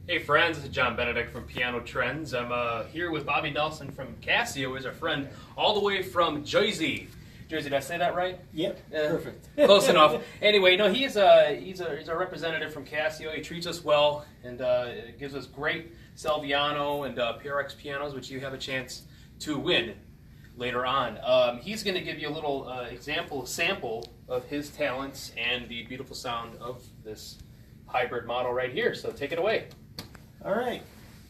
Hey friends, this is John Benedict from Piano Trends. I'm here with Bobby Nelson from Casio, who's our friend all the way from Jersey. Jersey, did I say that right? Yep, perfect. Close enough. Anyway, no, he's a representative from Casio. He treats us well and gives us great Celviano and PRX pianos, which you have a chance to win later on. He's going to give you a little sample of his talents and the beautiful sound of this hybrid model right here. So take it away. All right.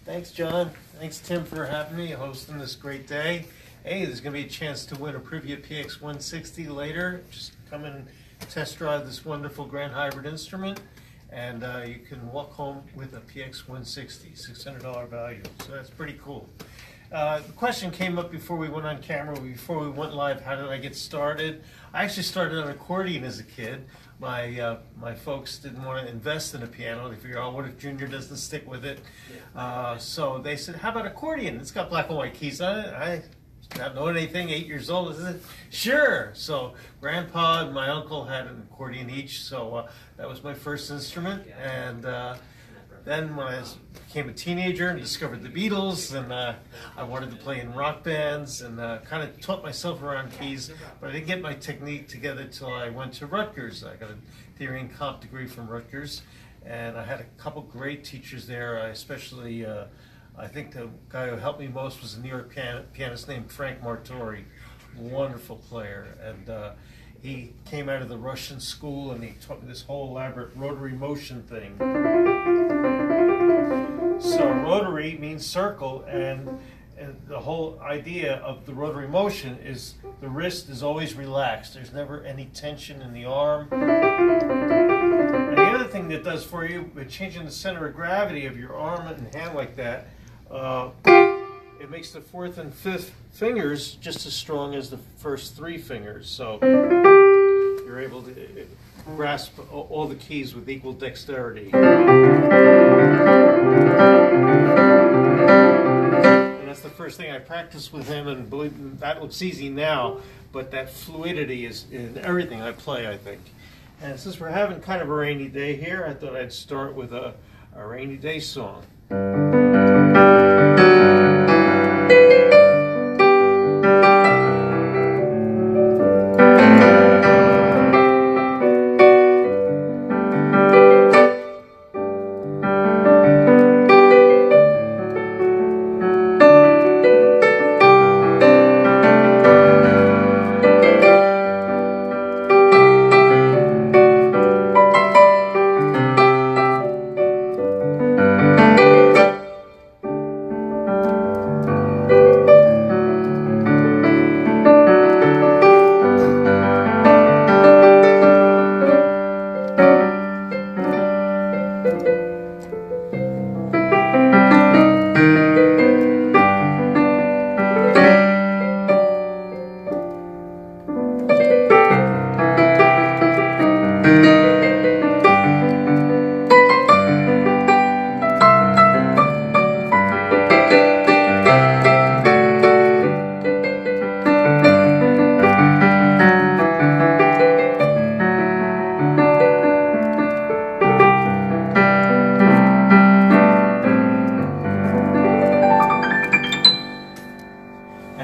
Thanks, John. Thanks, Tim, for having me, hosting this great day. Hey, there's going to be a chance to win a Privia PX 160 later. Just come and test drive this wonderful grand hybrid instrument, and you can walk home with a PX 160, $600 value. So that's pretty cool. The question came up before we went on camera, before we went live, how did I get started? I actually started on accordion as a kid. My folks didn't want to invest in a piano. They figured, oh, what if Junior doesn't stick with it? So they said, how about accordion? It's got black and white keys on it. I not knowing anything, 8 years old. I said, sure. So Grandpa and my uncle had an accordion each, so that was my first instrument. And then when I became a teenager and discovered the Beatles, and I wanted to play in rock bands, and kind of taught myself around keys, but I didn't get my technique together till I went to Rutgers. I got a theory and comp degree from Rutgers, and I had a couple great teachers there. Especially, I think the guy who helped me most was a New York pianist named Frank Martori, wonderful player, and he came out of the Russian school, and he taught me this whole elaborate rotary motion thing. So rotary means circle, and the whole idea of the rotary motion is the wrist is always relaxed. There's never any tension in the arm. And the other thing that does for you, by changing the center of gravity of your arm and hand like that, it makes the fourth and fifth fingers just as strong as the first three fingers. So you're able to grasp all the keys with equal dexterity. And that's the first thing I practiced with him, and believe me, that looks easy now, but that fluidity is in everything I play, I think. And since we're having kind of a rainy day here, I thought I'd start with a rainy day song.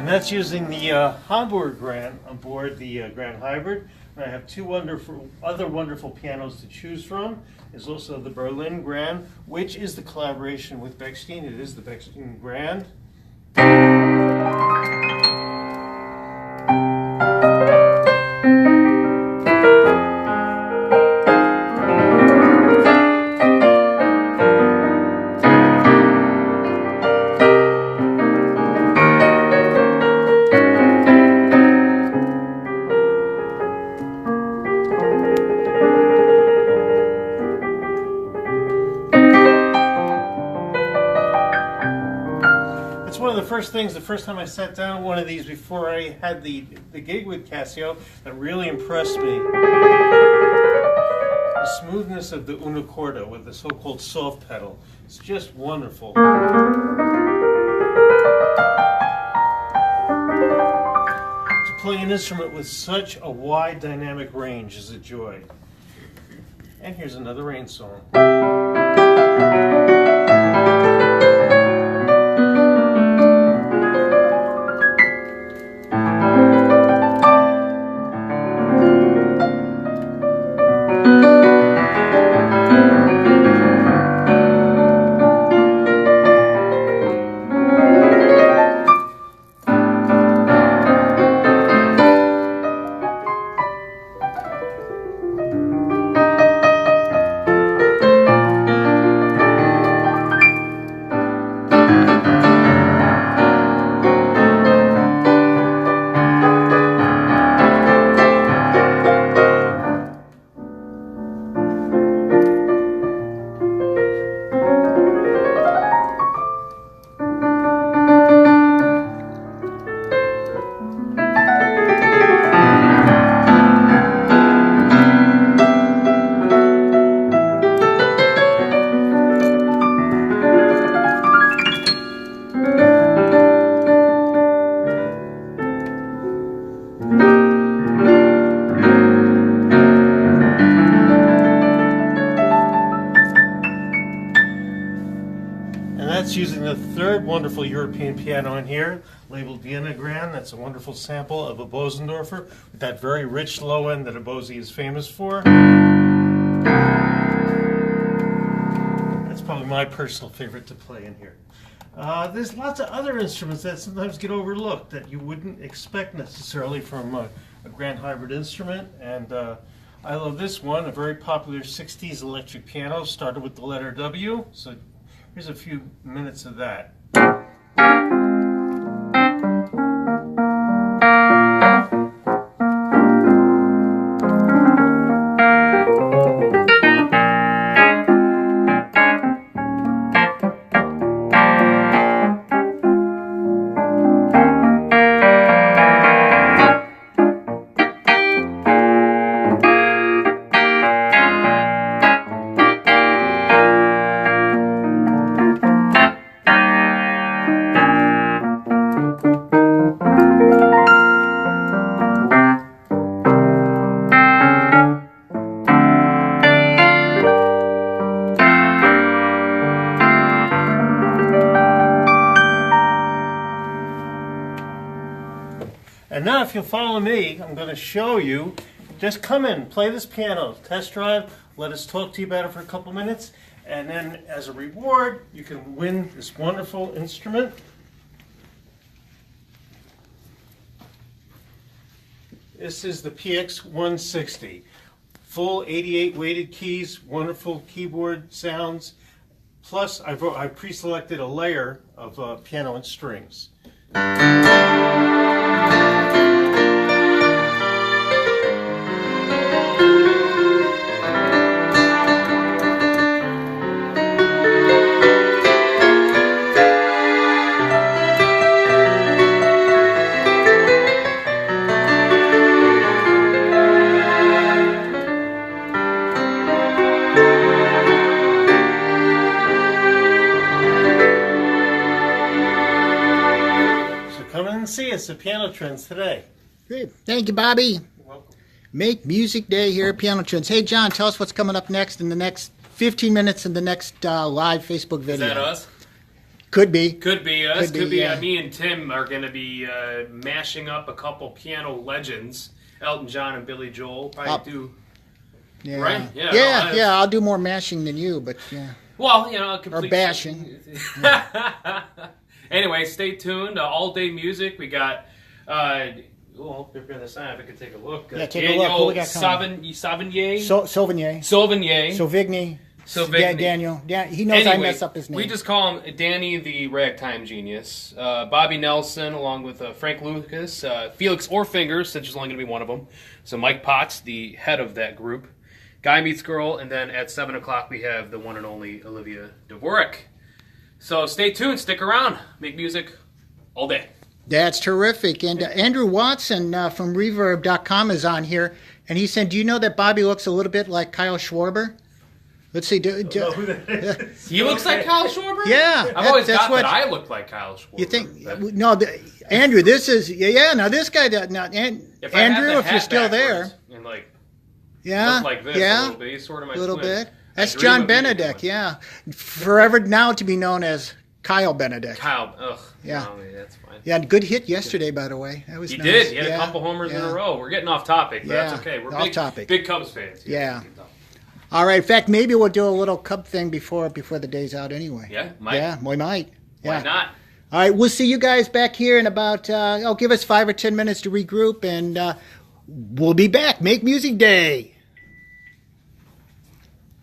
That's using the Hamburg Grand on board the Grand Hybrid. And I have two other wonderful pianos to choose from. There's also the Berlin Grand, which is the collaboration with Bechstein. It is the Bechstein Grand. The first time I sat down on one of these before I had the gig with Casio, that really impressed me. The smoothness of the una corda with the so-called soft pedal. It's just wonderful. To play an instrument with such a wide dynamic range is a joy. And here's another rain song. that's using the third wonderful European piano in here, labeled Vienna Grand. That's a wonderful sample of a Bosendorfer with that very rich low end that a Bose is famous for. That's probably my personal favorite to play in here. There's lots of other instruments that sometimes get overlooked that you wouldn't expect necessarily from a grand hybrid instrument. And I love this one, a very popular 60s electric piano, started with the letter W. So here's a few minutes of that. And now if you'll follow me, I'm going to show you. Just come in, play this piano, test drive, let us talk to you about it for a couple minutes, and then as a reward, you can win this wonderful instrument. This is the PX 160. Full 88 weighted keys, wonderful keyboard sounds, plus I pre-selected a layer of piano and strings. Come in and see us at Piano Trends today. Great. Thank you, Bobby. You're welcome. Make Music Day here at Piano Trends. Hey, John, tell us what's coming up next in the next 15 minutes in the next live Facebook video. Is that us? Could be. Could be us. Could be. yeah. Me and Tim are going to be mashing up a couple piano legends. Elton John and Billy Joel. Probably do. Yeah. Right? Yeah. Yeah, No, I'll do more mashing than you, but yeah. Well, you know, complete. Or bashing. Anyway, stay tuned. All day music. We got. Well, if you're on the side, if I could take a look. Yeah, take a look. Who we got coming? Sauvigny. Sauvigny. Sauvigny. Sauvigny. Savigny. Daniel. Yeah, he knows Anyway, I mess up his name. We just call him Danny the Ragtime Genius. Bobby Nelson, along with Frank Lucas, Felix Orfinger, since there's only going to be one of them. So Mike Potts, the head of that group. Guy Meets Girl, and then at 7 o'clock we have the one and only Olivia Dvorak. So stay tuned, stick around, make music all day. That's terrific. And Andrew Watson from Reverb.com is on here, and he said, do you know that Bobby looks a little bit like Kyle Schwarber? Let's see. He looks like Kyle Schwarber? Yeah. I've always that's thought what, that I look like Kyle Schwarber. You think? No, Andrew, this is, now this guy, Andrew, if you're still there. And like, yeah. look like this yeah. a little bit. He's sort of my A little twin. bit. That's John Benedek, yeah. Forever now to be known as Kyle Benedek. Kyle, ugh. Yeah. No, that's fine. Yeah, good hit yesterday, by the way. That was He nice. did. He had yeah. a couple homers in a row. We're getting off topic, but Yeah, that's okay. We're off topic. big Cubs fans. Yeah. All right. In fact, maybe we'll do a little Cub thing before the day's out anyway. Yeah, might. Yeah, we might. Yeah. Why not? All right, we'll see you guys back here in about, give us 5 or 10 minutes to regroup, and we'll be back. Make Music Day.